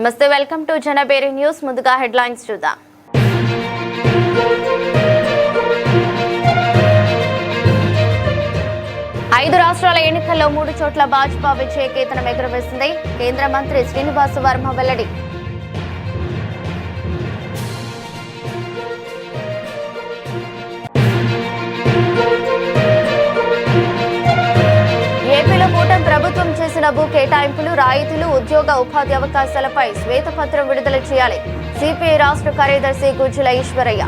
నమస్తే, welcome to జనబేరి news. ముందుగా headlines చూద్దాం. ఐదు రాష్ట్రాల ఎన్నికల్లో 3 చోట్ల భాజపా విజయ కేతనం ఎగురవేసింది. కేంద్ర మంత్రి శ్రీనివాస్ వర్మ వెల్లడి. ఏపీలో కూటమి ప్రభుత్వం చేసిన భూ కేటాయింపులు, రాయితీలు, ఉద్యోగ ఉపాధి అవకాశాలపై శ్వేతపత్రం విడుదల చేయాలి. సిపిఐ రాష్ట్ర కార్యదర్శి గుజ్జుల ఈశ్వరయ్య.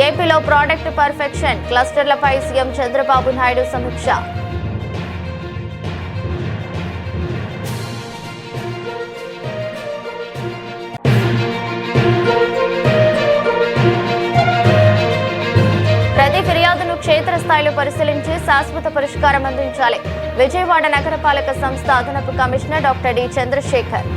ఏపీలో ప్రాడక్ట్ పర్ఫెక్షన్ క్లస్టర్లపై సీఎం చంద్రబాబు నాయుడు సమీక్ష. ప్రతి ఫిర్యాదును క్షేత్రస్థాయిలో పరిశీలించి శాశ్వత పరిష్కారం అందించాలి. విజయవాడ నగరపాలక సంస్థ అదనపు కమిషనర్ డాక్టర్ డి చంద్రశేఖర్.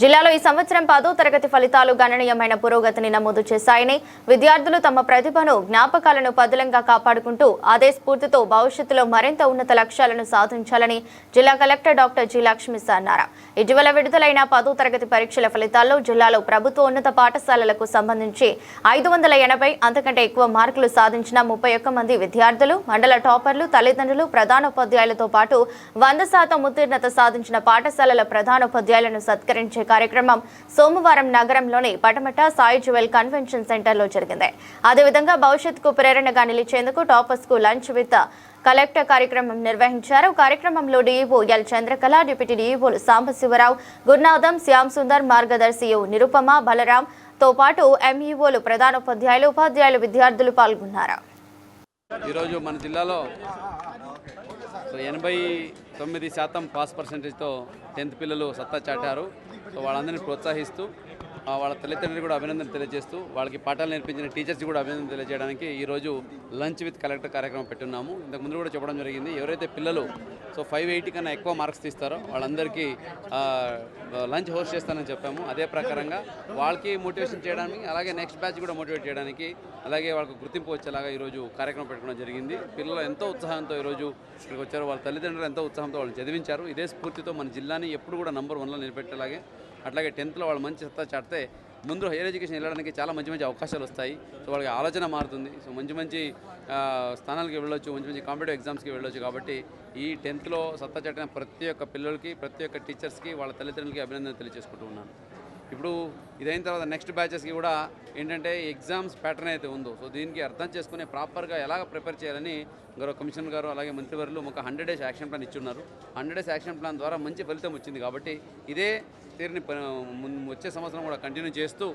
జిల్లాలో ఈ సంవత్సరం 10వ తరగతి ఫలితాలు గణనీయమైన పురోగతిని నమోదు చేశాయని, విద్యార్థులు తమ ప్రతిభను, జ్ఞాపకాలను పదిలంగా కాపాడుకుంటూ అదే స్ఫూర్తితో భవిష్యత్తులో మరింత ఉన్నత లక్ష్యాలను సాధించాలని జిల్లా కలెక్టర్ డాక్టర్ జి లక్ష్మిశ అన్నారు. ఇటీవల విడుదలైన 10వ తరగతి పరీక్షల ఫలితాల్లో జిల్లాలో ప్రభుత్వ ఉన్నత పాఠశాలలకు సంబంధించి 580 అంతకంటే ఎక్కువ మార్కులు సాధించిన 31 మంది విద్యార్థులు, మండల టాపర్లు, తల్లిదండ్రులు, ప్రధానోపాధ్యాయులతో పాటు 100% ఉత్తీర్ణత సాధించిన పాఠశాలల ప్రధానోపాధ్యాయులను సత్కరించే కార్యక్రమం సోమవారం నగరంలోని పటమట సాయి జ్యువెల్ కన్వెన్షన్ సెంటర్లో జరిగింది. అదేవిధంగా భవిష్యత్తుకు ప్రేరణగా నిలిచేందుకు టాపర్స్ కు లంచ్ విత్ కలెక్టర్ కార్యక్రమం నిర్వహించారు. కార్యక్రమంలో డీఈఓ ఎల్ చంద్రకళ, డిప్యూటీ డీఈఓలు సాంబశివరావు, గురునాథం, శ్యామ్ సుందర్, మార్గదర్శి నిరుపమ, బలరాం తో పాటు ఎంఈఓలు, ప్రధానోపాధ్యాయులు, ఉపాధ్యాయులు, విద్యార్థులు పాల్గొన్నారు. ఈరోజు మన జిల్లాలో 89% పాస్ పర్సెంటేజ్తో 10th పిల్లలు సత్తా చాటారు. సో వాళ్ళందరినీ ప్రోత్సహిస్తూ వాళ్ళ తల్లిదండ్రులు కూడా అభినందన తెలియజేస్తూ వాళ్ళకి పాఠాలు నేర్పించిన టీచర్స్ కూడా అభినందన తెలియజేయడానికి ఈరోజు లంచ్ విత్ కలెక్టర్ కార్యక్రమం పెట్టున్నాము. ఇంతకుముందు కూడా చెప్పడం జరిగింది, ఎవరైతే పిల్లలు 580 కన్నా ఎక్కువ మార్క్స్ తీస్తారో వాళ్ళందరికీ లంచ్ హోస్ట్ చేస్తానని చెప్పాము. అదే ప్రకారంగా వాళ్ళకి మోటివేషన్ చేయడానికి, అలాగే నెక్స్ట్ బ్యాచ్ కూడా మోటివేట్ చేయడానికి, అలాగే వాళ్ళకు గుర్తింపు వచ్చేలాగా ఈరోజు కార్యక్రమం పెట్టుకోవడం జరిగింది. పిల్లలు ఎంతో ఉత్సాహంతో ఈరోజు ఇక్కడికి వచ్చారు. వాళ్ళ తల్లిదండ్రులు ఎంతో ఉత్సాహంతో వాళ్ళు చదివించారు. ఇదే స్ఫూర్తితో మన జిల్లాని ఎప్పుడు కూడా నంబర్ 1లో నిలబెట్టేలాగే, అట్లాగే 10th వాళ్ళు మంచి సత్తా చాటితే ముందు హైయర్ ఎడ్యుకేషన్ వెళ్ళడానికి చాలా మంచి అవకాశాలు వస్తాయి. సో వాళ్ళకి ఆలోచన మారుతుంది. సో మంచి స్థానాలకి వెళ్ళొచ్చు, మంచి కాంపిటేటివ్ ఎగ్జామ్స్కి వెళ్ళొచ్చు. కాబట్టి ఈ 10thలో సత్తా చాటిన ప్రతి ఒక్క పిల్లలకి, ప్రతి ఒక్క టీచర్స్కి, వాళ్ళ తల్లిదండ్రులకి అభినందన తెలియజేసుకుంటూ ఉన్నాను. ఇప్పుడు ఇదైన తర్వాత నెక్స్ట్ బ్యాచెస్కి కూడా ఏంటంటే ఎగ్జామ్స్ ప్యాటర్న్ అయితే ఉందో, సో దీనికి అర్థం చేసుకునే ప్రాపర్గా ఎలాగ ప్రిపేర్ చేయాలని గౌరవ కమిషనర్ గారు అలాగే మంత్రివర్యులు ఒక 100 days యాక్షన్ ప్లాన్ ఇచ్చున్నారు. 100 days యాక్షన్ ప్లాన్ ద్వారా మంచి ఫలితం వచ్చింది. కాబట్టి ఇదే తీరుని వచ్చే సంవత్సరం కూడా కంటిన్యూ చేస్తూ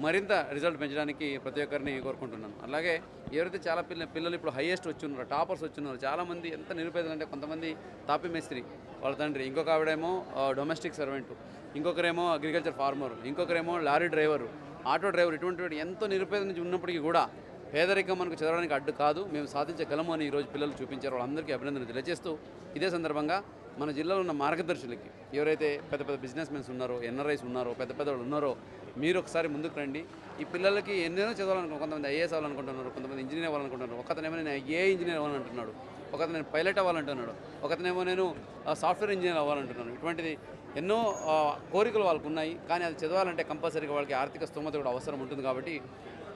మరింత రిజల్ట్ పెంచడానికి ప్రతి ఒక్కరిని కోరుకుంటున్నాను. అలాగే ఎవరైతే చాలా పిల్లలు ఇప్పుడు హైయెస్ట్ వచ్చున్నారో, టాపర్స్ వచ్చున్నారో, చాలామంది ఎంత నిరుపేదలు అంటే కొంతమంది తాపి మేస్త్రి వాళ్ళ తండ్రి, ఇంకొక ఆవిడేమో డొమెస్టిక్ సర్వెంటు, ఇంకొకరేమో అగ్రికల్చర్ ఫార్మరు, ఇంకొకరేమో లారీ డ్రైవరు, ఆటో డ్రైవర్, ఇటువంటి ఎంతో నిరుపేద నుంచి ఉన్నప్పటికీ కూడా పేదరికం మనకు చదవడానికి అడ్డు కాదు, మేము సాధించగలము అని ఈరోజు పిల్లలు చూపించారు. వాళ్ళందరికీ అభినందన తెలియజేస్తూ ఇదే సందర్భంగా మన జిల్లాలో ఉన్న మార్గదర్శులకి, ఎవరైతే పెద్ద బిజినెస్ మెన్స్ ఉన్నారో, ఎన్ఆర్ఐస్ ఉన్నారో, పెద్ద వాళ్ళు ఉన్నారో, మీరు ఒకసారి ముందుకు రండి. ఈ పిల్లలకి ఎన్నెన్నో చదవాలనుకుంటున్నారు. కొంతమంది ఐఏఎస్ అవ్వాలనుకుంటున్నారు, కొంతమంది ఇంజనీర్ అవ్వాలనుకుంటున్నారు. ఒకతనేమో నేను ఏ ఇంజనీర్ అవ్వాలంటున్నాడు, ఒకతను నేను పైలట్ అవ్వాలంటున్నాడు, ఒకతనేమో నేను సాఫ్ట్వేర్ ఇంజనీర్ అవ్వాలంటున్నాను. ఇటువంటిది ఎన్నో కోరికలు వాళ్ళకు ఉన్నాయి. కానీ అది చదవాలంటే కంపల్సరీగా వాళ్ళకి ఆర్థిక స్తోమత కూడా అవసరం ఉంటుంది. కాబట్టి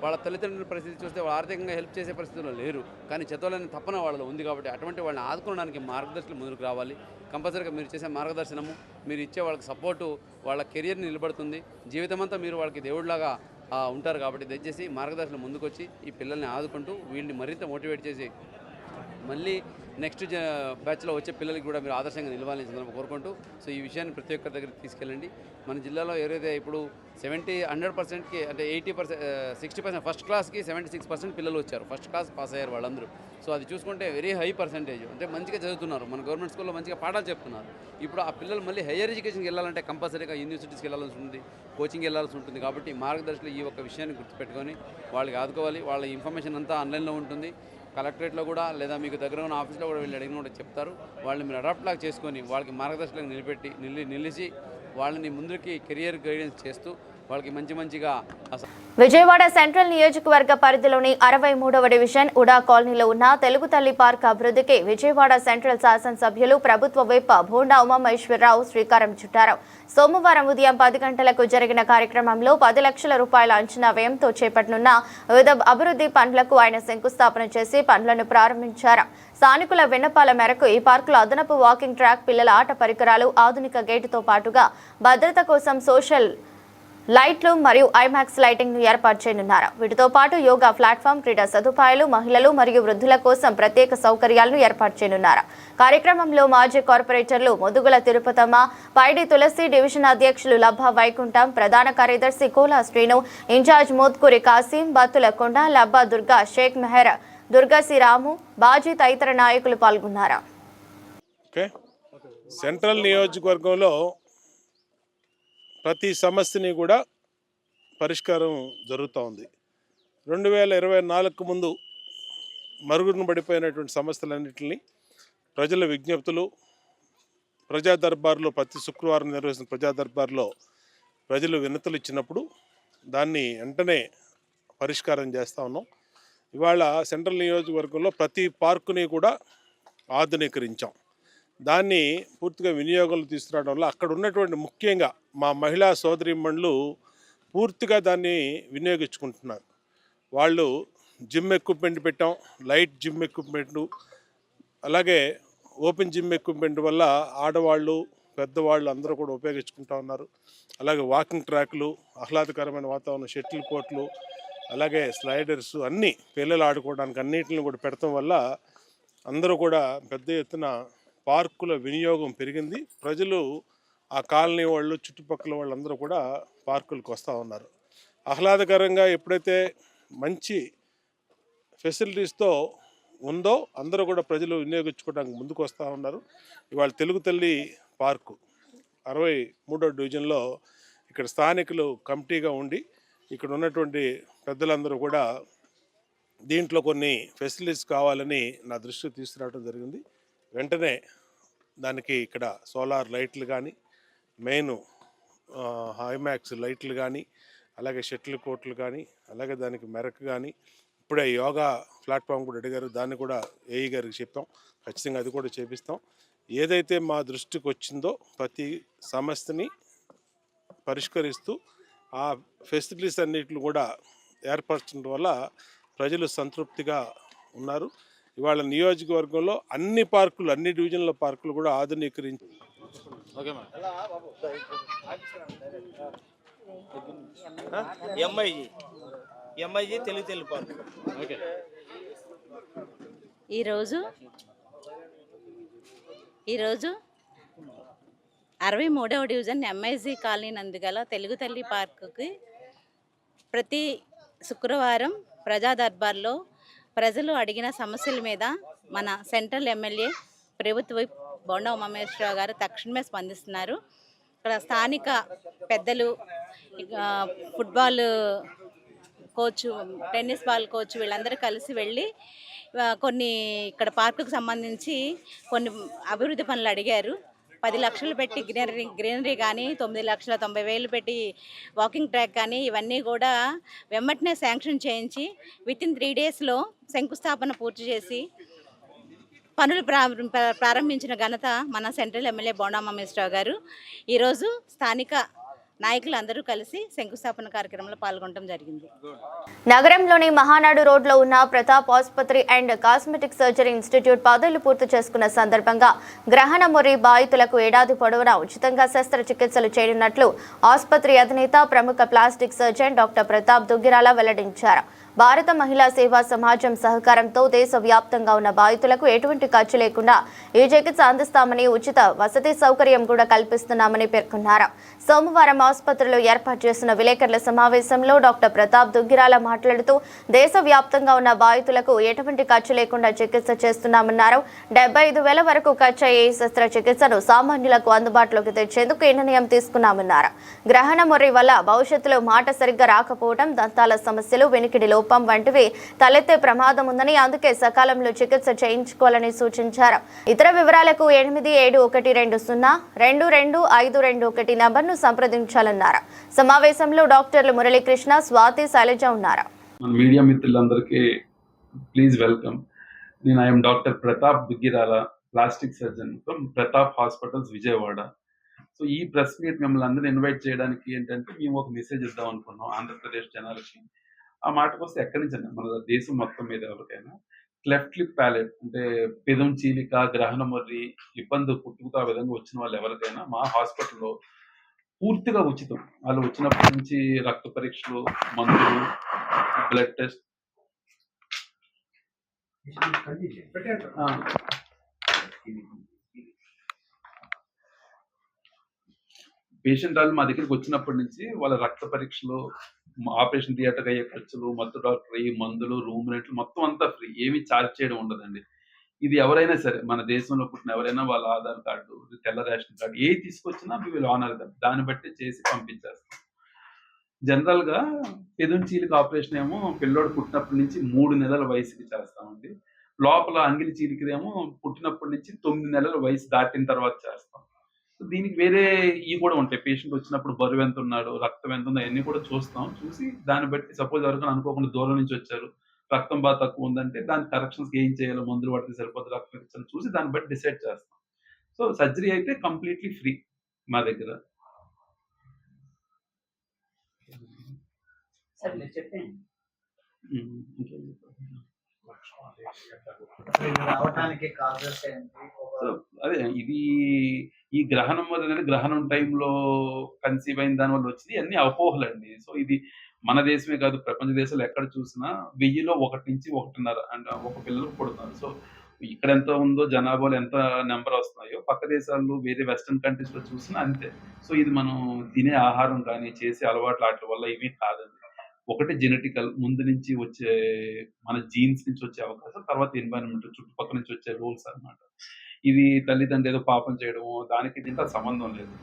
వాళ్ళ తల్లిదండ్రుల పరిస్థితి చూస్తే వాళ్ళు ఆర్థికంగా హెల్ప్ చేసే పరిస్థితుల్లో లేరు, కానీ చదవాలని తపన వాళ్ళలో ఉంది. కాబట్టి అటువంటి వాళ్ళని ఆదుకోవడానికి మార్గదర్శకులు ముందుకు రావాలి. కంపల్సరీగా మీరు చేసే మార్గదర్శనము, మీరు ఇచ్చే వాళ్ళకి సపోర్టు వాళ్ళ కెరియర్ని నిలబడుతుంది. జీవితమంతా మీరు వాళ్ళకి దేవుడిలాగా ఉంటారు. కాబట్టి దయచేసి మార్గదర్శనం ముందుకొచ్చి ఈ పిల్లల్ని ఆదుకుంటూ వీళ్ళని మరింత మోటివేట్ చేసి మళ్ళీ నెక్స్ట్ బ్యాచ్లో వచ్చే పిల్లలకి కూడా మీరు ఆదర్శంగా నిలవాలని సందర్భంగా కోరుకుంటూ, సో ఈ విషయాన్ని ప్రతి ఒక్కరి దగ్గరికి తీసుకెళ్ళండి. మన జిల్లాలో ఎవరైతే ఇప్పుడు 100%కి అంటే 60% ఫస్ట్ క్లాస్కి 76% పిల్లలు వచ్చారు, ఫస్ట్ క్లాస్ పాస్ అయ్యారు వాళ్ళందరూ. సో అది చూసుకుంటే వెరీ హై పర్సెంటేజ్, అంటే మంచిగా చదువుతున్నారు, మన గవర్నమెంట్ స్కూల్లో మంచిగా పాఠాలు చెప్తున్నారు. ఇప్పుడు ఆ పిల్లలు మళ్ళీ హైయర్ ఎడ్యుకేషన్కి వెళ్ళాలంటే కంపల్సరీగా యూనివర్సిటీస్కి వెళ్ళాల్సి ఉంటుంది, కోచింగ్ వెళ్ళాల్సి ఉంటుంది. కాబట్టి మార్గదర్శకులు ఈ ఒక్క విషయాన్ని గుర్తుపెట్టుకొని వాళ్ళకి ఆదుకోవాలి. వాళ్ళ ఇన్ఫర్మేషన్ అంతా ఆన్లైన్లో ఉంటుంది. కలెక్టరేట్లో కూడా లేదా మీకు దగ్గర ఉన్న ఆఫీస్లో కూడా వీళ్ళు అడిగిన కూడా చెప్తారు. వాళ్ళని మీరు అడాప్ట్ లాగా చేసుకొని వాళ్ళకి మార్గదర్శకులకు నిలిచి వాళ్ళని ముందుకి కెరియర్ గైడెన్స్ చేస్తూ వాళ్ళకి మంచిగా విజయవాడ సెంట్రల్ నియోజకవర్గ పరిధిలోని 63వ డివిజన్ ఉడా కాలనీలో ఉన్న తెలుగు తల్లి పార్క్ అభివృద్ధికి విజయవాడ సెంట్రల్ శాసనసభ్యులు ప్రభుత్వ విప్ భోండా ఉమామహేశ్వరరావు శ్రీకారం చుట్టారు. సోమవారం ఉదయం 10 గంటలకు జరిగిన కార్యక్రమంలో 10 లక్షల రూపాయల అంచనా వ్యయంతో చేపట్టనున్న వివిధ అభివృద్ధి పనులకు ఆయన శంకుస్థాపన చేసి పనులను ప్రారంభించారు. స్థానికుల విన్నపాల మేరకు ఈ పార్కులో అదనపు వాకింగ్ ట్రాక్, పిల్లల ఆట పరికరాలు, ఆధునిక గేటుతో పాటుగా భద్రత కోసం సోషల్ లైట్లు మరియు ఐమాక్స్ లైటింగ్ ను ఏర్పాటు చేయనున్నారు. వీటితో పాటు యోగా ప్లాట్ఫామ్, క్రీడా సదుపాయాలు, మహిళలు మరియు వృద్ధుల కోసం ప్రత్యేక సౌకర్యాలను ఏర్పాటు చేయనున్నారు. కార్యక్రమంలో మాజీ కార్పొరేటర్లు ముదుగుల తిరుపతమ్మ, పైడి తులసి, డివిజన్ అధ్యక్షులు లబ్బా వైకుంఠం, ప్రధాన కార్యదర్శి కోలా శ్రీను, ఇన్ఛార్జ్ మోత్కూరి కాసిం, బత్తుల కొండ, లబ్బా దుర్గా, షేక్ మెహర్, దుర్గసి రాము, బాజీ తదితర నాయకులు పాల్గొన్నారు. సెంట్రల్ నియోజకవర్గంలో ప్రతి సమస్యని కూడా పరిష్కారం జరుగుతూ ఉంది. 2024కు ముందు మరుగున పడిపోయినటువంటి సమస్యలన్నింటినీ ప్రజల విజ్ఞప్తులు, ప్రజా దర్బార్లో ప్రతి శుక్రవారం నిర్వహిస్తున్న ప్రజా దర్బార్లో ప్రజలు వినతులు ఇచ్చినప్పుడు దాన్ని వెంటనే పరిష్కారం చేస్తూ ఉన్నాం. ఇవాళ సెంట్రల్ నియోజకవర్గంలో ప్రతి పార్కుని కూడా ఆధునీకరించాం. దాన్ని పూర్తిగా వినియోగంలో తీసుకురావడం వల్ల అక్కడ ఉన్నటువంటి ముఖ్యంగా మా మహిళా సోదరీమణులు పూర్తిగా దాన్ని వినియోగించుకుంటున్నారు. వాళ్ళు జిమ్ ఎక్విప్మెంట్ పెట్టాం, లైట్ జిమ్ ఎక్విప్మెంట్, అలాగే ఓపెన్ జిమ్ ఎక్విప్మెంట్ వల్ల ఆడవాళ్ళు, పెద్దవాళ్ళు అందరూ కూడా ఉపయోగించుకుంటూ ఉన్నారు. అలాగే వాకింగ్ ట్రాక్లు, ఆహ్లాదకరమైన వాతావరణం, షటిల్ కోర్ట్లు, అలాగే స్లైడర్స్ అన్నీ పిల్లలు ఆడుకోవడానికి అన్నిటిని కూడా పెడతాం వల్ల అందరూ కూడా పెద్ద ఎత్తున పార్కుల వినియోగం పెరిగింది. ప్రజలు, ఆ కాలనీ వాళ్ళు, చుట్టుపక్కల వాళ్ళందరూ కూడా పార్కులకు వస్తూ ఉన్నారు. ఆహ్లాదకరంగా ఎప్పుడైతే మంచి ఫెసిలిటీస్తో ఉందో అందరూ కూడా ప్రజలు వినియోగించుకోవడానికి ముందుకు వస్తూ ఉన్నారు. ఇవాళ తెలుగు తల్లి పార్కు 63వ డివిజన్లో ఇక్కడ స్థానికులు కమిటీగా ఉండి ఇక్కడ ఉన్నటువంటి పెద్దలందరూ కూడా దీంట్లో కొన్ని ఫెసిలిటీస్ కావాలని నా దృష్టికి తీసుకురావడం జరిగింది. వెంటనే దానికి ఇక్కడ సోలార్ లైట్లు కానీ, మెయిన్ ఐమాక్స్ లైట్లు కానీ, అలాగే షటిల్ కోర్ట్లు కానీ, అలాగే దానికి మెరకు కానీ, ఇప్పుడే యోగా ప్లాట్ఫామ్ కూడా అడిగారు, దాన్ని కూడా ఏఈ గారికి చెప్పాం. ఖచ్చితంగా అది కూడా చేపిస్తాం. ఏదైతే మా దృష్టికి వచ్చిందో ప్రతి సమస్యని పరిష్కరిస్తూ ఆ ఫెసిలిటీస్ అన్నిటిని కూడా ఏర్పరచడం వల్ల ప్రజలు సంతృప్తిగా ఉన్నారు. ఇవాళ నియోజకవర్గంలో అన్ని పార్కులు, అన్ని డివిజన్ల పార్కులు కూడా ఆధునీకరించి ఎంఐజీ తెలుగు తల్లి పార్క్ ఈరోజు 63వ డివిజన్ ఎంఐజీ కాలనీ నందుగల తెలుగు తల్లి పార్కుకి ప్రతి శుక్రవారం ప్రజా దర్బార్లో ప్రజలు అడిగిన సమస్యల మీద మన సెంట్రల్ ఎమ్మెల్యే ప్రభుత్వ విప్ భోండా ఉమామహేశ్వరరావు గారు తక్షణమే స్పందిస్తున్నారు. ఇక్కడ స్థానిక పెద్దలు, football coach, tennis ball coach వీళ్ళందరూ కలిసి వెళ్ళి కొన్ని ఇక్కడ పార్కుకు సంబంధించి కొన్ని అభివృద్ధి పనులు అడిగారు. 10 లక్షలు పెట్టి గ్రీనరీ కానీ, 9,90,000 పెట్టి వాకింగ్ ట్రాక్ కానీ ఇవన్నీ కూడా వెంటనే శాంక్షన్ చేయించి వితిన్ 3 డేస్లో శంకుస్థాపన పూర్తి చేసి పనులు ప్రారంభించిన ఘనత మన సెంట్రల్ ఎమ్మెల్యే భోండా ఉమామహేశ్వరరావు గారు. ఈరోజు స్థానిక నాయకులందరూ కలిసి శంకుస్థాపన కార్యక్రమంలో పాల్గొనడం జరిగింది. నగరంలోని మహానాడు రోడ్లో ఉన్న ప్రతాప్ ఆసుపత్రి అండ్ కాస్మెటిక్ సర్జరీ ఇన్స్టిట్యూట్ 10 ఏళ్లు పూర్తి చేసుకున్న సందర్భంగా గ్రహణ మొరి బాధితులకు ఏడాది పొడవునా ఉచితంగా శస్త్రచికిత్సలు చేయనున్నట్లు ఆసుపత్రి అధినేత, ప్రముఖ plastic surgeon doctor Pratap Duggirala వెల్లడించారు. భారత మహిళా సేవా సమాజం సహకారంతో దేశవ్యాప్తంగా ఉన్న బాధితులకు ఎటువంటి ఖర్చు లేకుండా ఈ చికిత్స అందిస్తామని, ఉచిత వసతి సౌకర్యం కూడా కల్పిస్తున్నామని పేర్కొన్నారు. సోమవారం ఆసుపత్రిలో ఏర్పాటు చేసిన విలేకరుల సమావేశంలో డాక్టర్ ప్రతాప్ దుగ్గిరాల మాట్లాడుతూ దేశవ్యాప్తంగా ఉన్న బాధితులకు ఎటువంటి ఖర్చు లేకుండా చికిత్స చేస్తున్నామన్నారు. 75,000 వరకు ఖర్చయ్యే ఈ శస్త్రచికిత్సను సామాన్యులకు అందుబాటులోకి తెచ్చేందుకు ఈ నిర్ణయం తీసుకున్నామన్నారు. గ్రహణ మొర్రి వల్ల భవిష్యత్తులో మాట సరిగ్గా రాకపోవడం, దంతాల సమస్యలు, వెనికిడి లోపం వంటివి తలెత్తే ప్రమాదం ఉందని, అందుకే సకాలంలో చికిత్స చేయించుకోవాలని సూచించారు. ఇతర వివరాలకు 8712022251 నంబర్ను సంప్రదించాలన్నారు. సమావేశంలో డాక్టర్లు మురళీకృష్ణ, స్వాతి, శైలజ ఉన్నారు. మీడియా మిత్రులందరికీ ప్లీజ్ వెల్కమ్. నేను I'm doctor Pratap Duggirala, plastic surgeon from Pratap hospitals, Vijayawada. So ఈ ప్రెస్ మీట్ మిమ్మల్ని అందరినీ ఇన్వైట్ చేయడానికి ఏంటంటే, మేము ఒక మెసేజ్ ఇద్దాం అనుకున్నాం ఆంధ్రప్రదేశ్ జనాలకి. ఆ మాటకు వస్తే ఎక్కడి నుంచి మన దేశం మొత్తం మీద ఎవరికైనా క్లెఫ్ట్ లిప్ ప్యాలెట్ అంటే పెదం చీలిక, గ్రహణ మొర్రి ఇబ్బంది పుట్టుకుతో ఆ విధంగా వచ్చిన వాళ్ళు ఎవరికైనా మా హాస్పిటల్లో పూర్తిగా ఉచితం. వాళ్ళు వచ్చినప్పటి నుంచి రక్త పరీక్షలు, మందులు, బ్లడ్ టెస్ట్, పేషెంట్ వాళ్ళు మా దగ్గరికి వచ్చినప్పటి నుంచి వాళ్ళ రక్త పరీక్షలు, ఆపరేషన్ థియేటర్ అయ్యే ఖర్చులు, మత్తు డాక్టర్ అయ్యి మందులు, రూమ్ రెంట్లు మొత్తం అంతా ఫ్రీ. ఏమి ఛార్జ్ చేయడం ఉండదండి. ఇది ఎవరైనా సరే మన దేశంలో పుట్టిన ఎవరైనా వాళ్ళ ఆధార్ కార్డు, తెల్ల రేషన్ కార్డు ఏది తీసుకొచ్చినా మీ వీళ్ళు ఆనర్ దాన్ని బట్టి చేసి పంపించేస్తాం. జనరల్ గా పెదం చీలిక ఆపరేషన్ ఏమో పిల్లోడు పుట్టినప్పటి నుంచి 3 నెలల వయసుకి చేస్తామండి. లోపల అంగిలి చీలికదేమో పుట్టినప్పటి నుంచి 9 నెలల వయసు దాటిన తర్వాత చేస్తాం. దీనికి వేరే ఇవి కూడా ఉంటాయి. పేషెంట్ వచ్చినప్పుడు బరువు ఎంత ఉన్నాడు, రక్తం ఎంత ఉందో అవన్నీ కూడా చూస్తాం. చూసి దాన్ని బట్టి సపోజ్ ఎవరికైనా అనుకోకుండా దూరం నుంచి వచ్చారు, రక్తం బాగా తక్కువ ఉందంటే దాని కరెక్షన్స్ ఏం చేయాలో, మందులు పడితే సరిపోతుంది, రక్తం ఇచ్చాను చూసి దాన్ని బట్టి డిసైడ్ చేస్తాం. సో సర్జరీ అయితే కంప్లీట్లీ ఫ్రీ మా దగ్గర. సో అదే ఇది ఈ గ్రహణం అనేది గ్రహణం టైంలో కన్సీవ్ అయిన దాని వల్ల వచ్చింది అన్ని అపోహలండి. సో ఇది మన దేశమే కాదు, ప్రపంచ దేశాలు ఎక్కడ చూసినా 1000లో 1 నుంచి 1.5 అంటే ఒక పిల్లలు పుడుతున్నారు. సో ఇక్కడ ఎంత ఉందో జనాభాలో ఎంత నెంబర్ వస్తున్నాయో పక్క దేశాల్లో వేరే వెస్టర్న్ కంట్రీస్ లో చూసినా అంతే. సో ఇది మనం తినే ఆహారం కానీ చేసే అలవాట్ల వాటి వల్ల ఇవి కాదండి. ఒకటి జెనెటికల్, ముందు నుంచి వచ్చే మన జీన్స్ నుంచి వచ్చే అవకాశం, తర్వాత ఎన్వైరన్మెంట్ చుట్టుపక్కల నుంచి వచ్చే రూల్స్ అన్నమాట. ఇది తల్లిదండ్రులు ఏదో పాపం చేయడము దానికి దీంతో సంబంధం లేదు.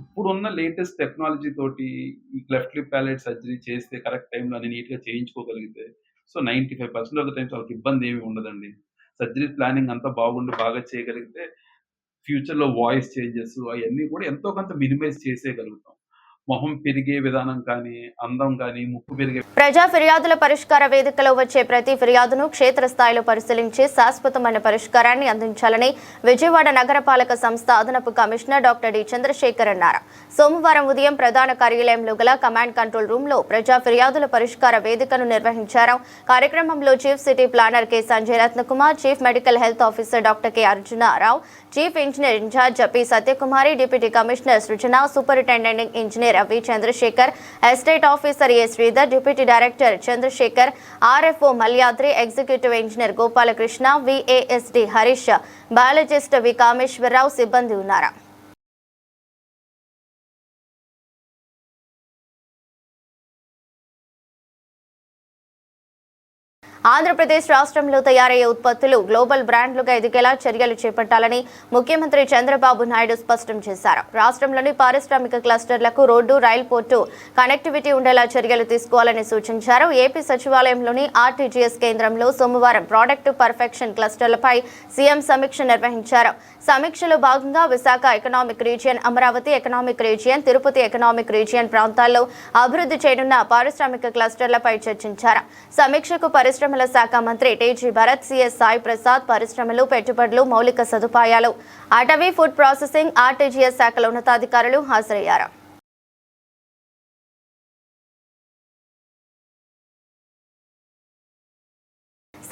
ఇప్పుడున్న లేటెస్ట్ టెక్నాలజీ తోటి ఈ క్లెఫ్ట్ లిప్ ప్యాలెట్ సర్జరీ చేస్తే కరెక్ట్ టైంలో అన్ని నీట్గా చేయించుకోగలిగితే సో 95% ఆఫ్ ద టైమ్స్ వాళ్ళకి ఇబ్బంది ఏమి ఉండదండి. సర్జరీ ప్లానింగ్ అంతా బాగా చేయగలిగితే ఫ్యూచర్లో వాయిస్ చేంజెస్ అవన్నీ కూడా ఎంతో కొంత మినిమైజ్ చేసేయగలుగుతాం. మొహం పెరిగే విధానం కానీ, అందం కానీ, ముక్కు పెరిగే. ప్రజా ఫిర్యాదుల పరిష్కార వేదికలో వచ్చే ప్రతి ఫిర్యాదును క్షేత్రస్థాయిలో పరిశీలించి శాశ్వతమైన పరిష్కారాన్ని అందించాలని విజయవాడ నగరపాలక సంస్థ అదనపు కమిషనర్ డాక్టర్ డి చంద్రశేఖర్ అన్నారు. సోమవారం ఉదయం ప్రధాన కార్యాలయంలో గల కమాండ్ కంట్రోల్ రూమ్ లో ప్రజా ఫిర్యాదుల పరిష్కార వేదికను నిర్వహించారు. కార్యక్రమంలో chief city planner K Sanjay Ratnakumar, chief medical health officer doctor K Arjunarao, chief engineer in charge P Satyakumari, deputy commissioner Srujana, superintendent engineer Ravi Chandrasekhar, estate officer A Sridhar, deputy director Chandrasekhar, RFO Malyadri, executive engineer Gopalakrishna, VASD Harish, biologist V Kameswararao సిబ్బంది ఉన్నారు. ఆంధ్రప్రదేశ్ రాష్ట్రంలో తయారయ్యే ఉత్పత్తులు గ్లోబల్ బ్రాండ్లుగా ఎదిగేలా చర్యలు చేపట్టాలని ముఖ్యమంత్రి చంద్రబాబు నాయుడు స్పష్టం చేశారు. రాష్ట్రంలోని పారిశ్రామిక క్లస్టర్లకు రోడ్డు, రైల్ పోర్టు కనెక్టివిటీ ఉండేలా చర్యలు తీసుకోవాలని సూచించారు. ఏపీ సచివాలయంలోని ఆర్టీజీఎస్ కేంద్రంలో సోమవారం ప్రాడక్ట్ పర్ఫెక్షన్ క్లస్టర్లపై సీఎం సమీక్ష నిర్వహించారు. సమీక్షలో భాగంగా Visakha economic region, Amaravati economic region, Tirupati economic region ప్రాంతాల్లో అభివృద్ధి చేయనున్న పారిశ్రామిక క్లస్టర్లపై చర్చించారు. సమీక్షకు పరిశ్రమల శాఖ మంత్రి టీజీ భరత్, సీఎస్ సాయి ప్రసాద్, పరిశ్రమలు, పెట్టుబడులు, మౌలిక సదుపాయాలు, అటవీ, ఫుడ్ ప్రాసెసింగ్, ఆర్టీజీఎస్ శాఖల ఉన్నతాధికారులు హాజరయ్యారు.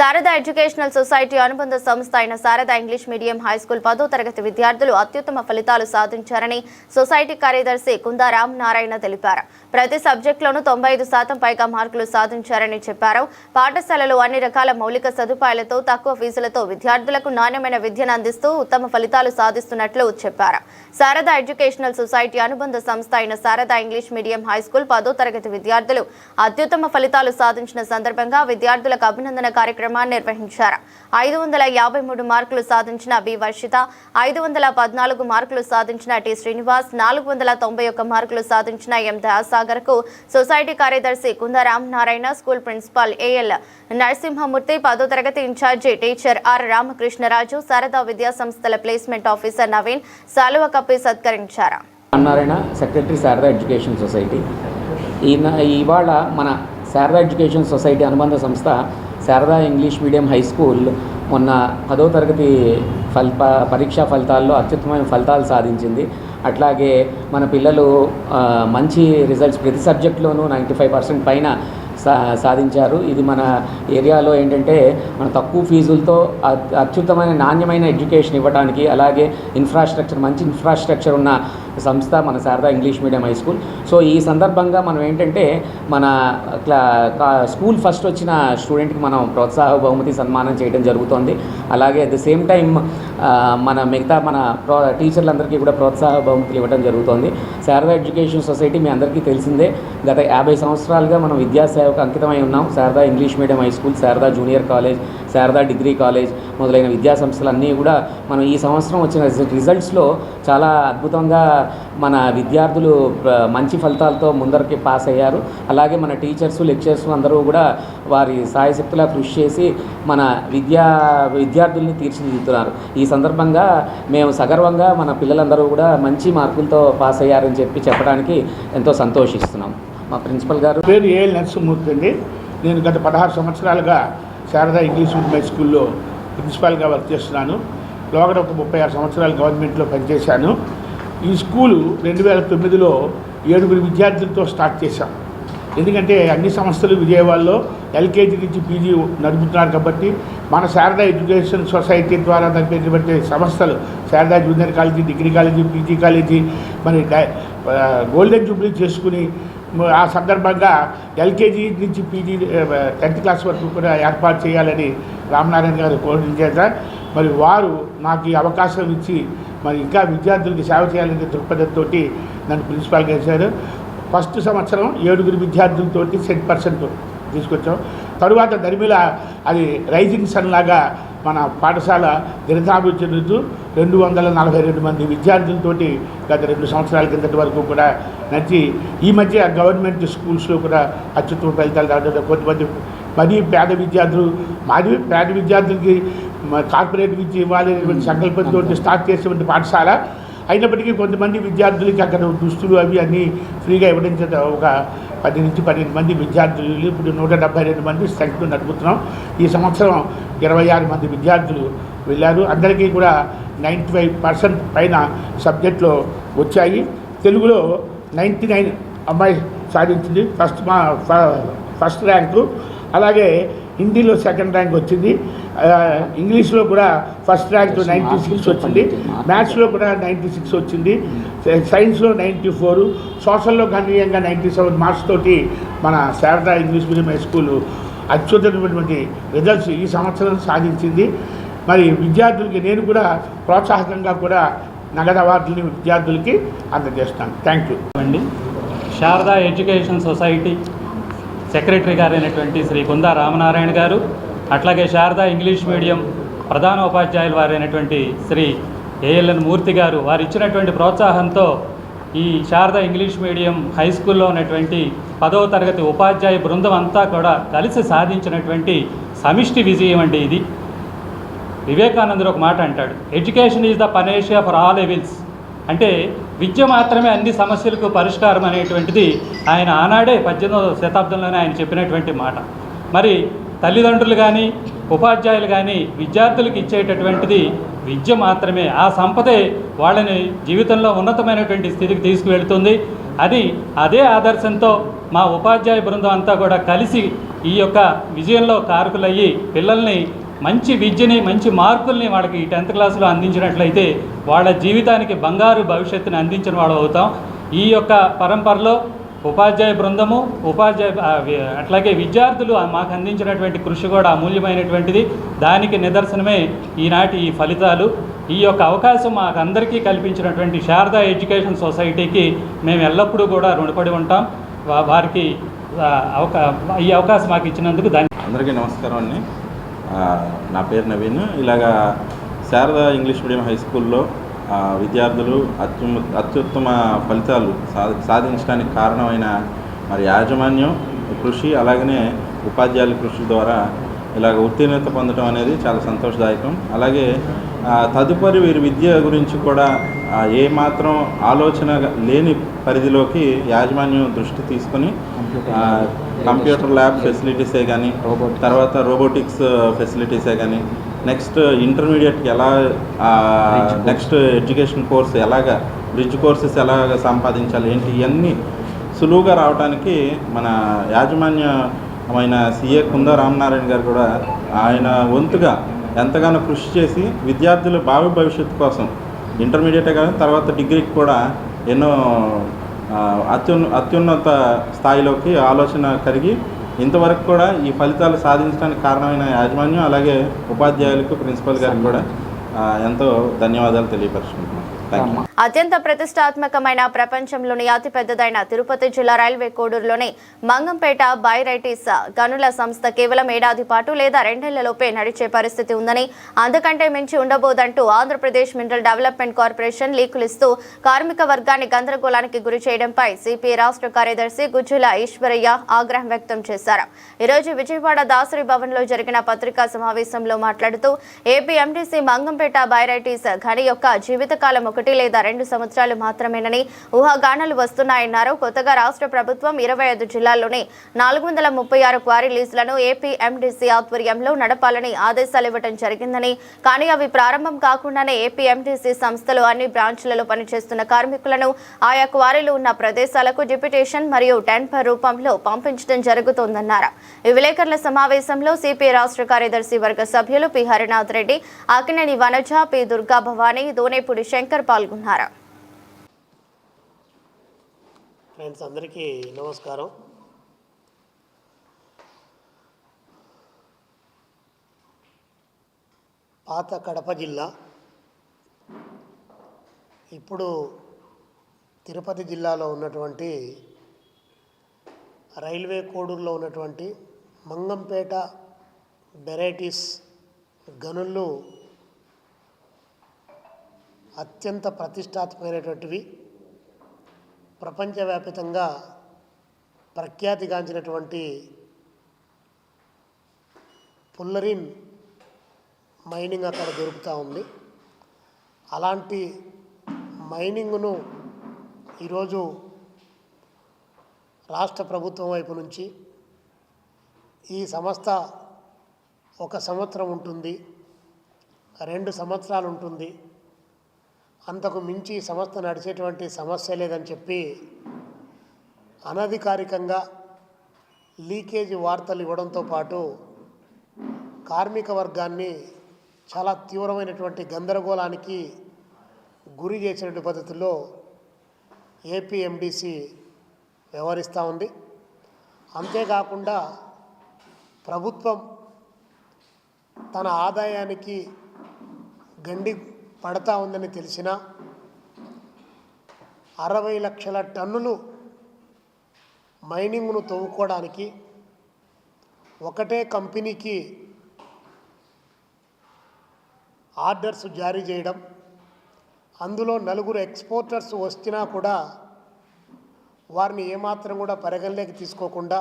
శారదా ఎడ్యుకేషనల్ సొసైటీ అనుబంధ సంస్థ అయిన శారదా ఇంగ్లీష్ మీడియం హైస్కూల్ 10వ తరగతి విద్యార్థులు అత్యుత్తమ ఫలితాలు సాధించారని సొసైటీ కార్యదర్శి కుందా రామ్ నారాయణ తెలిపారు. ప్రతి సబ్జెక్టులోనూ 95% పైగా మార్కులు సాధించారని చెప్పారు. పాఠశాలలో అన్ని రకాల మౌలిక సదుపాయాలతో తక్కువ ఫీజులతో విద్యార్థులకు నాణ్యమైన విద్యను అందిస్తూ ఉత్తమ ఫలితాలు సాధిస్తున్నట్లు చెప్పారు. శారదా ఎడ్యుకేషనల్ సొసైటీ అనుబంధ సంస్థ అయిన శారదా ఇంగ్లీష్ మీడియం హైస్కూల్ 10వ తరగతి విద్యార్థులు అత్యుత్తమ ఫలితాలు సాధించిన సందర్భంగా విద్యార్థులకు అభినందన కార్యక్రమాన్ని నిర్వహించారు. 553 మార్కులు సాధించిన బి వర్షిత, 514 మార్కులు సాధించిన టి శ్రీనివాస్, 491 మార్కులు సాధించిన ఎం దయాసాగర్ కు సొసైటీ కార్యదర్శి Kunda Ram Narayana, school principal AL Narasimhamurthy, 10వ తరగతి in charge teacher R Ramakrishnaraju, Sarada విద్యా సంస్థల ప్లేస్మెంట్ ఆఫీసర్ నవీన్ శాలువ కప్పి సత్కరించారు. Narayana, secretary Sarada education society. ఇవాళ మన శారదా ఎడ్యుకేషన్ సొసైటీ అనుబంధ సంస్థ Sarada English medium high school మొన్న 10వ తరగతి పరీక్షా ఫలితాల్లో అత్యుత్తమైన ఫలితాలు సాధించింది. అట్లాగే మన పిల్లలు మంచి రిజల్ట్స్ ప్రతి సబ్జెక్టులోనూ 95% పైన సాధించారు. ఇది మన ఏరియాలో ఏంటంటే మన తక్కువ ఫీజులతో అత్యుత్తమైన నాణ్యమైన ఎడ్యుకేషన్ ఇవ్వడానికి, అలాగే మంచి ఇన్ఫ్రాస్ట్రక్చర్ ఉన్న సంస్థ మన Sarada English medium high school. So ఈ సందర్భంగా మనం ఏంటంటే మన స్కూల్ ఫస్ట్ వచ్చిన స్టూడెంట్కి మనం ప్రోత్సాహ బహుమతి సన్మానం చేయడం జరుగుతోంది. అలాగే అట్ ద సేమ్ టైం మిగతా మన టీచర్లందరికీ కూడా ప్రోత్సాహ బహుమతులు ఇవ్వడం జరుగుతోంది. శారదా ఎడ్యుకేషన్ సొసైటీ మీ అందరికీ తెలిసిందే. గత 50 సంవత్సరాలుగా మనం విద్యాసేవకు అంకితమై ఉన్నాం. Sharada English medium high school, Sharada junior college, Sharada degree college మొదలైన విద్యా సంస్థలన్నీ కూడా మనం ఈ సంవత్సరం వచ్చిన రిజల్ట్స్లో చాలా అద్భుతంగా మన విద్యార్థులు మంచి ఫలితాలతో ముందరికి పాస్ అయ్యారు. అలాగే మన టీచర్స్, లెక్చరర్స్ అందరూ కూడా వారి సాయశక్తులా కృషి చేసి మన విద్యార్థుల్ని తీర్చిదిద్దుతున్నారు. ఈ సందర్భంగా మేము సగర్వంగా మన పిల్లలందరూ కూడా మంచి మార్కులతో పాస్ అయ్యారని చెప్పడానికి ఎంతో సంతోషిస్తున్నాం. మా ప్రిన్సిపల్ గారు పేరు ఏఎల్ నరసింహమూర్తి అండి. నేను గత 16 సంవత్సరాలుగా శారదా ఇంగ్లీష్ మీడియం హై స్కూల్లో ప్రిన్సిపాల్గా వర్క్ చేస్తున్నాను. లోగడ ఒక 36 సంవత్సరాలు గవర్నమెంట్లో పనిచేశాను. ఈ స్కూలు 2009లో 7 విద్యార్థులతో స్టార్ట్ చేశాం. ఎందుకంటే అన్ని సంస్థలు విజయవాడలో ఎల్కేజీ నుంచి పీజీ నడుపుతున్నారు కాబట్టి మన శారదా ఎడ్యుకేషన్ సొసైటీ ద్వారా నడిపేటువంటి సంస్థలు Sharada junior college, degree college, PG college మరి గోల్డెన్ జూబ్లీ చేసుకుని ఆ సందర్భంగా ఎల్కేజీ నుంచి పీజీ 10th క్లాస్ వరకు కూడా ఏర్పాటు చేయాలని రామనారాయణ గారు కోరిన చేత మరి వారు నాకు ఈ అవకాశం ఇచ్చి మరి ఇంకా విద్యార్థులకి సేవ చేయాలనే దృక్పథంతో నన్ను ప్రిన్సిపాల్గా చేశారు. ఫస్ట్ సంవత్సరం 7 విద్యార్థులతో 100% తీసుకొచ్చాం. తరువాత దరిమిల అది రైజింగ్ సన్ లాగా మన పాఠశాల దినతాభివృద్ధి చెందుతూ 242 మంది విద్యార్థులతోటి గత 2 సంవత్సరాల కిందటి వరకు కూడా నచ్చి ఈ మధ్య గవర్నమెంట్ స్కూల్స్లో కూడా అత్యుత్తమ ఫలితాలు రావడం, కొంతమంది మరీ పేద విద్యార్థులకి కార్పొరేట్ విద్య ఇవ్వాలనేటువంటి సంకల్పంతో స్టార్ట్ చేసేటువంటి పాఠశాల అయినప్పటికీ కొంతమంది విద్యార్థులకి అక్కడ దుస్తులు అవి అన్నీ ఫ్రీగా ఇవ్వడం చేత ఒక 10 నుంచి 12 మంది విద్యార్థులు ఇప్పుడు 172 మంది స్ట్రెంగ్త్తో నడుపుతున్నాం. ఈ సంవత్సరం 26 మంది విద్యార్థులు వెళ్ళారు. అందరికీ కూడా 95% పైన సబ్జెక్ట్లో వచ్చాయి. తెలుగులో 99 అమ్మాయి సాధించింది, ఫస్ట్ ర్యాంకు. అలాగే హిందీలో 2nd ర్యాంక్ వచ్చింది. ఇంగ్లీష్లో కూడా ఫస్ట్ ర్యాంక్ 96 వచ్చింది. మ్యాథ్స్లో కూడా 96 వచ్చింది. సైన్స్లో 94, సోషల్లో గణనీయంగా 97 మార్క్స్ తోటి మన Sarada English medium high school అత్యుత్తమైనటువంటి రిజల్ట్స్ ఈ సంవత్సరం సాధించింది. మరి విద్యార్థులకి నేను కూడా ప్రోత్సాహకంగా కూడా నగదు అవార్డులని విద్యార్థులకి అందజేస్తాను. థ్యాంక్ యూ అండి. శారదా ఎడ్యుకేషన్ సొసైటీ సెక్రటరీ గారైనటువంటి శ్రీ కుందా రామనారాయణ గారు, అట్లాగే శారదా ఇంగ్లీష్ మీడియం ప్రధాన ఉపాధ్యాయులు వారైనటువంటి శ్రీ ఏఎల్ఎన్ మూర్తి గారు వారు ఇచ్చినటువంటి ప్రోత్సాహంతో ఈ శారదా ఇంగ్లీష్ మీడియం హై స్కూల్లో ఉన్నటువంటి 10వ తరగతి ఉపాధ్యాయ బృందం అంతా కూడా కలిసి సాధించినటువంటి సమిష్టి విజయం అండి ఇది. వివేకానందుడు ఒక మాట అంటాడు, education is the panacea for all evils. అంటే విద్య మాత్రమే అన్ని సమస్యలకు పరిష్కారం అనేటువంటిది ఆయన ఆనాడే 18వ శతాబ్దంలోనే ఆయన చెప్పినటువంటి మాట. మరి తల్లిదండ్రులు కానీ ఉపాధ్యాయులు కానీ విద్యార్థులకు ఇచ్చేటటువంటిది విద్య మాత్రమే. ఆ సంపదే వాళ్ళని జీవితంలో ఉన్నతమైనటువంటి స్థితికి తీసుకువెళ్తుంది. అదే ఆదర్శంతో మా ఉపాధ్యాయ బృందం అంతా కూడా కలిసి ఈ యొక్క విజయంలో కారకులయ్యి పిల్లల్ని మంచి విద్యని మంచి మార్కుల్ని వాళ్ళకి 10th క్లాసులో అందించినట్లయితే వాళ్ళ జీవితానికి బంగారు భవిష్యత్తుని అందించిన వాళ్ళు అవుతాం. ఈ యొక్క పరంపరలో ఉపాధ్యాయ బృందము అట్లాగే విద్యార్థులు మాకు అందించినటువంటి కృషి కూడా అమూల్యమైనటువంటిది. దానికి నిదర్శనమే ఈనాటి ఈ ఫలితాలు. ఈ యొక్క అవకాశం మాకు అందరికీ కల్పించినటువంటి శారదా ఎడ్యుకేషన్ సొసైటీకి మేము ఎల్లప్పుడూ కూడా రుణపడి ఉంటాం. వారికి ఈ అవకాశం మాకు ఇచ్చినందుకు అందరికీ నమస్కారం అండి. నా పేరు నవీన్. ఇలాగా శారదా ఇంగ్లీష్ మీడియం హై స్కూల్లో విద్యార్థులు అత్యుత్తమ ఫలితాలు సాధించడానికి కారణమైన మరి యాజమాన్యం కృషి, అలాగనే ఉపాధ్యాయుల కృషి ద్వారా ఇలాగ ఉత్తీర్ణత పొందడం అనేది చాలా సంతోషదాయకం. అలాగే తదుపరి వీరి విద్య గురించి కూడా ఏమాత్రం ఆలోచన లేని పరిధిలోకి యాజమాన్యం దృష్టి తీసుకొని కంప్యూటర్ ల్యాబ్ ఫెసిలిటీసే కానీ, తర్వాత రోబోటిక్స్ ఫెసిలిటీసే కానీ, నెక్స్ట్ ఇంటర్మీడియట్కి ఎలా నెక్స్ట్ ఎడ్యుకేషన్ కోర్స్ ఎలాగా బ్రిడ్జ్ కోర్సెస్ ఎలాగ సంపాదించాలి ఏంటి ఇవన్నీ సులువుగా రావడానికి మన యాజమాన్యమైన సిఏ కుందా రామనారాయణ గారు కూడా ఆయన వంతుగా ఎంతగానో కృషి చేసి విద్యార్థుల భావి భవిష్యత్తు కోసం ఇంటర్మీడియటే కానీ తర్వాత డిగ్రీకి కూడా ఎన్నో అత్యున్నత స్థాయిలోకి ఆలోచన కలిగి ఇంతవరకు కూడా ఈ ఫలితాలు సాధించడానికి కారణమైన యాజమాన్యం అలాగే ఉపాధ్యాయులకు ప్రిన్సిపల్ గారికి కూడా ఎంతో ధన్యవాదాలు తెలియపరుచుకుంటున్నాను. అత్యంత ప్రతిష్టాత్మకమైన ప్రపంచంలోని అతిపెద్దదైన తిరుపతి జిల్లా రైల్వే కోడూరులోని మంగంపేట బైరైటీస్ గనుల సంస్థ కేవలం ఏడాది పాటు లేదా 2 నెలలలోపే నడిచే పరిస్థితి ఉందని, అంతకంటే మించి ఉండబోదంటూ ఆంధ్రప్రదేశ్ మినరల్ డెవలప్మెంట్ కార్పొరేషన్ లీకులిస్తూ కార్మిక వర్గాన్ని గందరగోళానికి గురి చేయడంపై సిపిఐ రాష్ట్ర కార్యదర్శి గుజ్జుల ఈశ్వరయ్య ఆగ్రహం వ్యక్తం చేశారు. ఈరోజు విజయవాడ దాసరి భవన్లో జరిగిన పత్రికా సమావేశంలో మాట్లాడుతూ ఏపీ ఎండీసీ మంగంపేట బైరైటీస్ గని యొక్క జీవితకాలం 1 లేదా 2 సంవత్సరాలు మాత్రమేనని ఊహాగానాలు వస్తున్నాయన్నారు. కొత్తగా రాష్ట్ర ప్రభుత్వం 25 జిల్లాల్లోని 436 క్వారీ లీజులను ఏపీ ఎండీసీ ఆధ్వర్యంలో నడపాలని ఆదేశాలు ఇవ్వడం జరిగిందని, కానీ అవి ప్రారంభం కాకుండానే ఏపీ ఎండీసీ సంస్థలు అన్ని బ్రాంచ్లలో పనిచేస్తున్న కార్మికులను ఆయా క్వారీలు ఉన్న ప్రదేశాలకు డిప్యుటేషన్ మరియు టెండర్ రూపంలో పంపించడం జరుగుతోందన్నారు. ఈ విలేకరుల సమావేశంలో సిపిఐ రాష్ట్ర కార్యదర్శి వర్గ సభ్యులు పి హరినాథ్ రెడ్డి, ఆకినేని వనజ, పి దుర్గా భవానీ, దోనేపూడి శంకర్ పాల్గొన్నారు. ఫ్రెండ్స్ అందరికీ నమస్కారం. పాత కడప జిల్లా ఇప్పుడు తిరుపతి జిల్లాలో ఉన్నటువంటి రైల్వే కోడూరులో ఉన్నటువంటి మంగంపేట బెరైటీస్ గనులు అత్యంత ప్రతిష్టాత్మకమైనటువంటివి, ప్రపంచవ్యాప్తంగా ప్రఖ్యాతిగాంచినటువంటి పుల్లరిన్ మైనింగ్ అక్కడ దొరుకుతూ ఉంది. అలాంటి మైనింగ్ను ఈరోజు రాష్ట్ర ప్రభుత్వం వైపు నుంచి ఈ సంస్థ 1 సంవత్సరం ఉంటుంది, 2 సంవత్సరాలు ఉంటుంది, అంతకు మించి సంస్థ నడిచేటువంటి సమస్య లేదని చెప్పి అనధికారికంగా లీకేజీ వార్తలు ఇవ్వడంతో పాటు కార్మిక వర్గాన్ని చాలా తీవ్రమైనటువంటి గందరగోళానికి గురి చేసినటువంటి పద్ధతిలో ఏపీ ఎండీసీ వ్యవహరిస్తూ ఉంది. అంతేకాకుండా ప్రభుత్వం తన ఆదాయానికి గండి పడతా ఉందని తెలిసినా 60 లక్షల టన్నులు మైనింగ్ను తవ్వుకోవడానికి ఒకటే కంపెనీకి ఆర్డర్స్ జారీ చేయడం, అందులో 4 ఎక్స్పోర్టర్స్ వస్తున్నా కూడా వారిని ఏమాత్రం కూడా పరిగణలోకి తీసుకోకుండా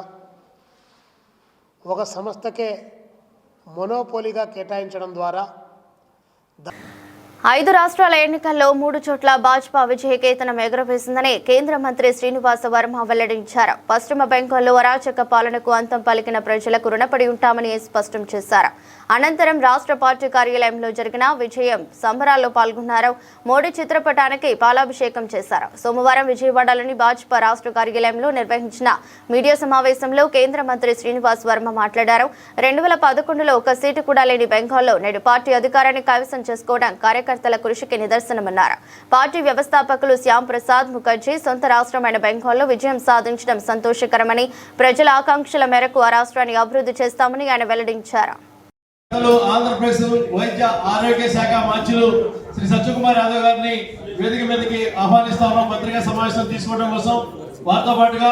ఒక సంస్థకే మొనోపోలీగా కేటాయించడం ద్వారా 5 రాష్ట్రాల ఎన్నికల్లో 3 చోట్ల భాజపా విజయకేతనం ఎగురవేసిందని కేంద్ర మంత్రి శ్రీనివాస వర్మ వెల్లడించారు. పశ్చిమ బెంగాల్లో అరాచక పాలనకు అంతం పలికిన ప్రజలకు రుణపడి ఉంటామని స్పష్టం చేశారు. అనంతరం రాష్ట్ర పార్టీ కార్యాలయంలో జరిగిన విజయం సంబరాల్లో పాల్గొన్నారు. మోడీ చిత్రపటానికి పాలాభిషేకం చేశారు. సోమవారం విజయవాడలోని భాజపా రాష్ట్ర కార్యాలయంలో నిర్వహించిన మీడియా సమావేశంలో కేంద్ర మంత్రి శ్రీనివాస్ వర్మ మాట్లాడారు. 2011లో ఒక సీటు కూడా లేని బెంగాల్లో నేడు పార్టీ అధికారాన్ని కైవసం చేసుకోవడం కార్యకర్తల కృషికి నిదర్శనమన్నారు. పార్టీ వ్యవస్థాపకులు శ్యామ్ ప్రసాద్ ముఖర్జీ సొంత రాష్ట్రమైన బెంగాల్లో విజయం సాధించడం సంతోషకరమని, ప్రజల ఆకాంక్షల మేరకు ఆ రాష్ట్రాన్ని అభివృద్ధి చేస్తామని ఆయన వెల్లడించారు. ఆంధ్రప్రదేశ్ వైద్య ఆరోగ్య శాఖ మంత్రులు శ్రీ సత్యకుమార్ యాదవ్ గారిని వేదిక మీదకి ఆహ్వానిస్తాము. పత్రికా సమావేశం తీసుకోవడం కోసం వారితో పాటుగా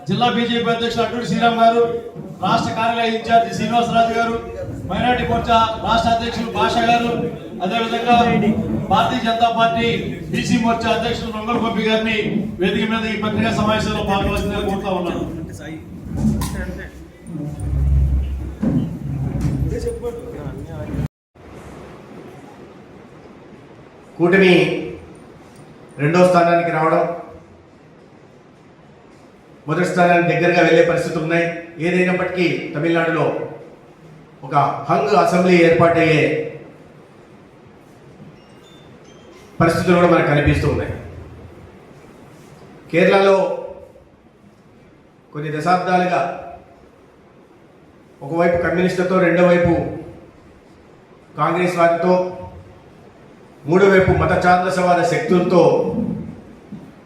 జిల్లా బీజేపీ అధ్యక్షులు అటూరి శ్రీరామ్ గారు, రాష్ట్ర కార్యాలయ ఇన్ఛార్జి శ్రీనివాసరాజు గారు, మైనార్టీ మోర్చా రాష్ట్ర అధ్యక్షులు భాషా గారు, అదేవిధంగా భారతీయ జనతా పార్టీ బీసీ మోర్చా అధ్యక్షులు నొంగల్ గోపి గారిని వేదిక మీద ఈ పత్రికా సమావేశంలో పాల్గొనాల్సిందిగా కోరుతా ఉన్నాను. కూటమి రెండో స్థానానికి రావడం, మొదటి స్థానానికి దగ్గరగా వెళ్లే పరిస్థితులు ఉన్నాయి. ఏదైనప్పటికీ తమిళనాడులో ఒక హంగ్ అసెంబ్లీ ఏర్పాటయ్యే పరిస్థితులు కూడా మనకు కనిపిస్తూ ఉన్నాయి. కేరళలో కొన్ని దశాబ్దాలుగా ఒకవైపు కమ్యూనిస్టులతో, రెండో వైపు కాంగ్రెస్ వారితో, మూడో వైపు మత ఛాందసవాద శక్తులతో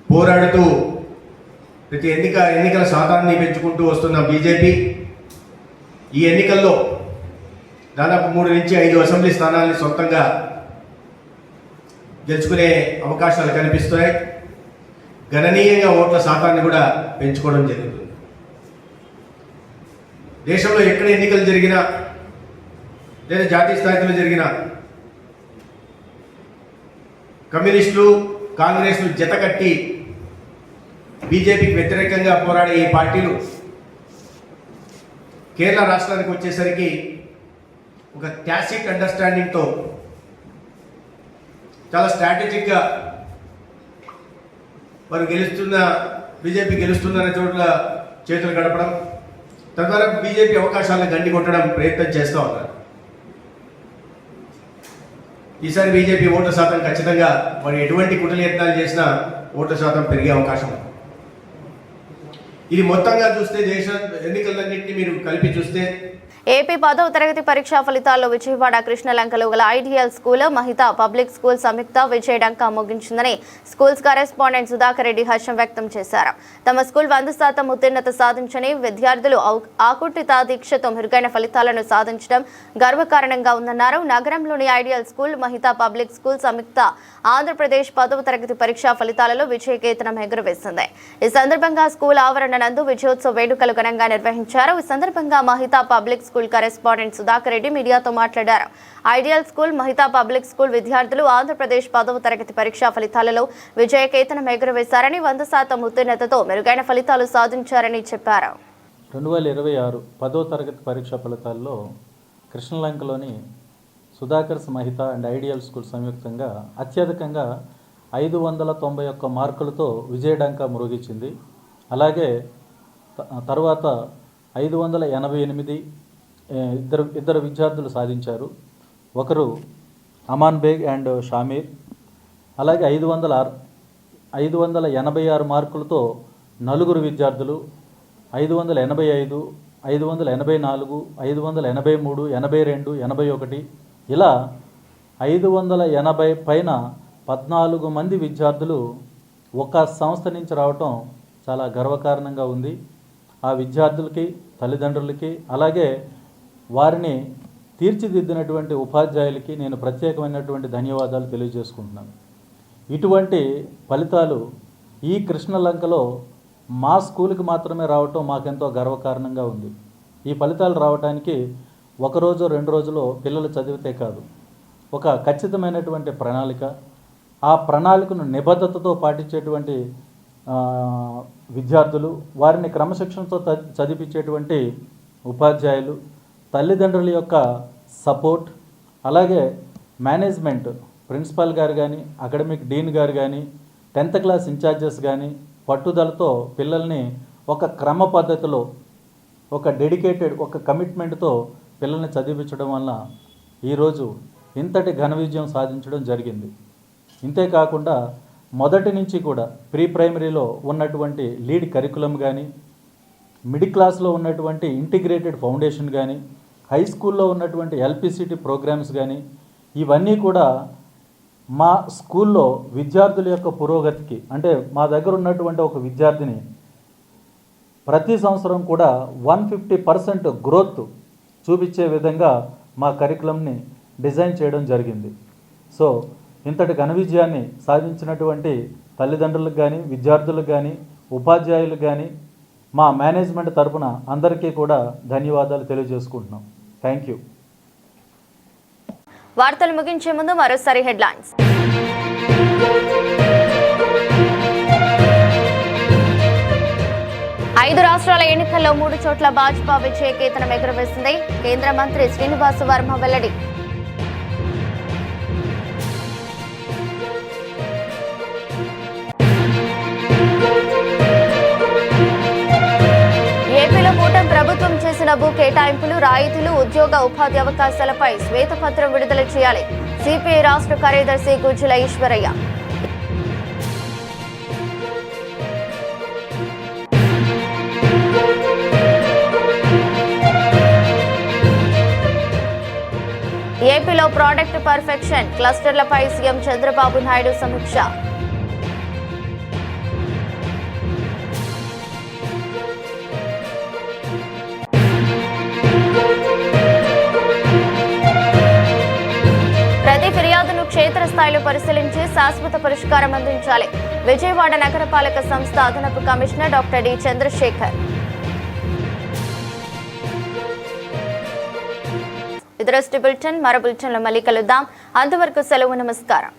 పోరాడుతూ ప్రతి ఎన్నికల శాతాన్ని పెంచుకుంటూ వస్తున్న బీజేపీ ఈ ఎన్నికల్లో దాదాపు 3 నుంచి 5 అసెంబ్లీ స్థానాల్ని సొంతంగా గెలుచుకునే అవకాశాలు కనిపిస్తున్నాయి. గణనీయంగా ఓట్ల శాతాన్ని కూడా పెంచుకోవడం జరుగుతుంది. దేశంలో ఎక్కడ ఎన్నికలు జరిగినా లేదా జాతీయ స్థాయిలో జరిగినా కమ్యూనిస్టులు, కాంగ్రెస్లు జతకట్టి బీజేపీకి వ్యతిరేకంగా పోరాడే ఈ పార్టీలు కేరళ రాష్ట్రానికి వచ్చేసరికి ఒక టాసిక్ అండర్స్టాండింగ్తో చాలా స్ట్రాటజిక్గా వారు బీజేపీ గెలుస్తుందనే చోట్ల చేతులు గడపడం, తద్వారా బీజేపీ అవకాశాలను గండి కొట్టడం ప్రయత్నం చేస్తూ ఉన్నారు. ఈసారి బీజేపీ ఓట్ల శాతం ఖచ్చితంగా మరి ఎటువంటి కుట్రయత్నాలు చేసినా ఓట్ల శాతం పెరిగే అవకాశం ఉంది. ఇది మొత్తంగా చూస్తే దేశ ఎన్నికలన్నింటినీ మీరు కలిపి చూస్తే ఏపీ 10వ తరగతి పరీక్షా ఫలితాల్లో విజయవాడ కృష్ణలంకలో గల ideal school, Mahitha public school సంయుక్త విజయడంకా ముగించిందని స్కూల్స్ కరెస్పాండెంట్ సుధాకర్ రెడ్డి హర్షం వ్యక్తం చేశారు. తమ స్కూల్ 100% ఉత్తీర్ణత సాధించని విద్యార్థులు ఆకుటిత దీక్షతో మెరుగైన ఫలితాలను సాధించడం గర్వకారణంగా ఉందన్నారు. నగరంలోని ideal school, Mahitha public school సంయుక్త ఆంధ్రప్రదేశ్ 10వ తరగతి పరీక్షా ఫలితాలలో విజయకేతనం ఎగురవేసింది. ఈ సందర్భంగా స్కూల్ ఆవరణ నందు విజయోత్సవ వేడుకలు ఘనంగా నిర్వహించారు. ఈ సందర్భంగా Mahitha public school correspondent Sudhakar Reddy మీడియాతో మాట్లాడారు. Ideal school, Mahitha public school విద్యార్థులు ఆంధ్రప్రదేశ్ 10వ తరగతి పరీక్షా ఫలితాలలో విజయకేతనం ఎగురవేశారని, 100% ఉత్తీర్ణతతో మెరుగైన ఫలితాలు సాధించారని చెప్పారు. 2026 10వ తరగతి పరీక్షా ఫలితాల్లో కృష్ణలంకలోని సుధాకర్స్ మహితా అండ్ ఐడియల్ స్కూల్ సంయుక్తంగా అత్యధికంగా 591 మార్కులతో విజయడంకా మురోగించింది. అలాగే తర్వాత 588 ఇద్దరు విద్యార్థులు సాధించారు. ఒకరు అమాన్ బేగ్ అండ్ షామీర్. అలాగే 586 మార్కులతో నలుగురు విద్యార్థులు 585, 584, 583, 82, 81 ఇలా 580 పైన 14 మంది విద్యార్థులు ఒక సంస్థ నుంచి రావటం చాలా గర్వకారణంగా ఉంది. ఆ విద్యార్థులకి, తల్లిదండ్రులకి, అలాగే వారిని తీర్చిదిద్దినటువంటి ఉపాధ్యాయులకి నేను ప్రత్యేకమైనటువంటి ధన్యవాదాలు తెలియజేసుకుంటున్నాను. ఇటువంటి ఫలితాలు ఈ కృష్ణలంకలో మా స్కూల్కి మాత్రమే రావటం మాకెంతో గర్వకారణంగా ఉంది. ఈ ఫలితాలు రావడానికి ఒకరోజు 2 రోజులు పిల్లలు చదివితే కాదు, ఒక ఖచ్చితమైనటువంటి ప్రణాళిక, ఆ ప్రణాళికను నిబద్ధతతో పాటించేటువంటి విద్యార్థులు, వారిని క్రమశిక్షణతో చదివించేటువంటి ఉపాధ్యాయులు, తల్లిదండ్రుల యొక్క సపోర్ట్, అలాగే మేనేజ్మెంట్, ప్రిన్సిపాల్ గారు కానీ, అకాడమిక్ డీన్ గారు కానీ, 10th క్లాస్ ఇన్ఛార్జెస్ కానీ పట్టుదలతో పిల్లల్ని ఒక క్రమ పద్ధతిలో, ఒక డెడికేటెడ్, ఒక కమిట్మెంట్తో పిల్లల్ని చదివించడం వల్ల ఈరోజు ఇంతటి ఘన విజయం సాధించడం జరిగింది. ఇంతేకాకుండా మొదటి నుంచి కూడా ప్రీ ప్రైమరీలో ఉన్నటువంటి లీడ్ కరికులం కానీ, మిడిల్ క్లాస్లో ఉన్నటువంటి ఇంటిగ్రేటెడ్ ఫౌండేషన్ కానీ, హై స్కూల్లో ఉన్నటువంటి ఎల్పిసిటీ ప్రోగ్రామ్స్ కానీ, ఇవన్నీ కూడా మా స్కూల్లో విద్యార్థుల యొక్క పురోగతికి, అంటే మా దగ్గర ఉన్నటువంటి ఒక విద్యార్థిని ప్రతి సంవత్సరం కూడా 150% గ్రోత్ చూపించే విధంగా మా కరికులంని డిజైన్ చేయడం జరిగింది. సో ఇంతటి ఘన విజయాన్ని సాధించినటువంటి తల్లిదండ్రులకు కానీ, విద్యార్థులకు కానీ, ఉపాధ్యాయులకు కానీ మా మేనేజ్మెంట్ తరపున అందరికీ కూడా ధన్యవాదాలు తెలియజేసుకుంటున్నాం. Thank you. వార్తలు ముగించే ముందు మరోసారి హెడ్లైన్స్. ఐదు రాష్ట్రాల ఎన్నికల్లో 3 చోట్ల భాజపా విజయ కేతనం ఎగురవేసింది. కేంద్ర మంత్రి శ్రీనివాస వర్మ వెల్లడి. ఏపీలో కూటమి ప్రభుత్వం చేసిన భూ కేటాయింపులు, రాయితీలు, ఉద్యోగ ఉపాధి అవకాశాలపై శ్వేతపత్రం విడుదల చేయాలి. సిపిఐ రాష్ట్ర కార్యదర్శి గుజ్జుల ఈశ్వరయ్య. ఏపీలో ప్రాడక్ట్ పర్ఫెక్షన్ క్లస్టర్లపై సీఎం చంద్రబాబు నాయుడు సమీక్ష. ప్రతి ఫిర్యాదును క్షేత్రస్థాయిలో పరిశీలించి శాశ్వత పరిష్కారం అందించాలి. విజయవాడ నగరపాలక సంస్థ అదనపు కమిషనర్ డాక్టర్ డి చంద్రశేఖర్. ఇది బులెటిన్. మరో బులెటిన్లో మళ్ళీ కలుద్దాం. అంతవరకు సెలవు. నమస్కారం.